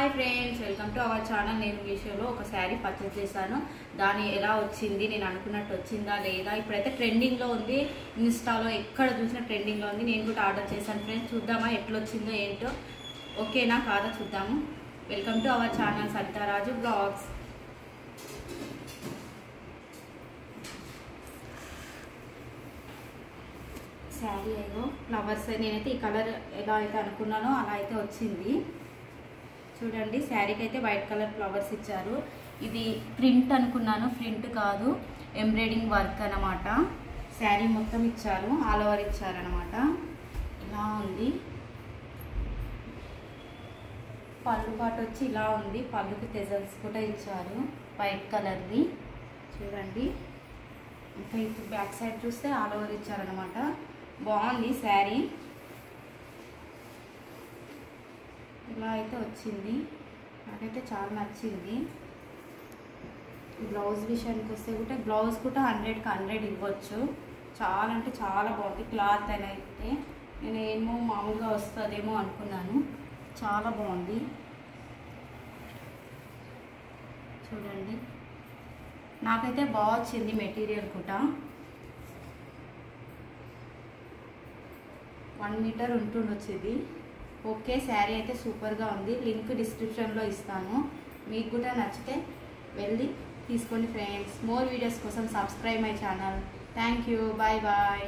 Hi friends, welcome to our channel. నేను మీషోలో ఒక శారీ పర్చేస్ చేశాను. దాని ఎలా వచ్చింది, నేను అనుకున్నట్టు వచ్చిందా లేదా, ఇప్పుడైతే ట్రెండింగ్లో ఉంది. ఇన్స్టాలో ఎక్కడ చూసినా ట్రెండింగ్లో ఉంది. నేను కూడా ఆర్డర్ చేశాను ఫ్రెండ్స్. చూద్దామా ఎట్లా వచ్చిందో ఏంటో, ఓకేనా కాదా చూద్దాము. Welcome to our channel Saritharaju blogs. Sari ఏదో ఫ్లవర్స్, నేనైతే ఈ కలర్ ఎలా అయితే అనుకున్నానో అలా అయితే వచ్చింది. చూడండి, శారీకి అయితే వైట్ కలర్ ఫ్లవర్స్ ఇచ్చారు. ఇది ప్రింట్ అనుకున్నాను, ప్రింట్ కాదు, ఎంబ్రాయిడింగ్ వర్క్ అన్నమాట. శారీ మొత్తం ఇచ్చారు, ఆల్ ఓవర్ ఇచ్చారనమాట. ఇలా ఉంది. పళ్ళు పాటు వచ్చి ఇలా ఉంది. పళ్ళుకి టెజల్స్ కూడా ఇచ్చారు వైట్ కలర్ది. చూడండి, ఇంకా ఇప్పుడు బ్యాక్ సైడ్ చూస్తే ఆల్ ఓవర్ ఇచ్చారనమాట. బాగుంది శారీ. ఇలా అయితే వచ్చింది, నాకైతే చాలా నచ్చింది. బ్లౌజ్ విషయానికి వస్తే కూడా బ్లౌజ్ కూడా 100కి 100 ఇవ్వచ్చు. చాలా అంటే చాలా బాగుంది. క్లాత్ అని అయితే నేను ఏమో మామూలుగా వస్తుందేమో అనుకున్నాను, చాలా బాగుంది. చూడండి, నాకైతే బాగా వచ్చింది మెటీరియల్ కూడా. 1 మీటర్ ఉంటుండొచ్చు ఇది. ఓకే, శారీ అయితే సూపర్గా ఉంది. లింక్ డిస్క్రిప్షన్లో ఇస్తాను. మీకు కూడా నచ్చితే వెళ్ళి తీసుకోండి ఫ్రెండ్స్. మోర్ వీడియోస్ కోసం subscribe my channel. Thank you, bye bye.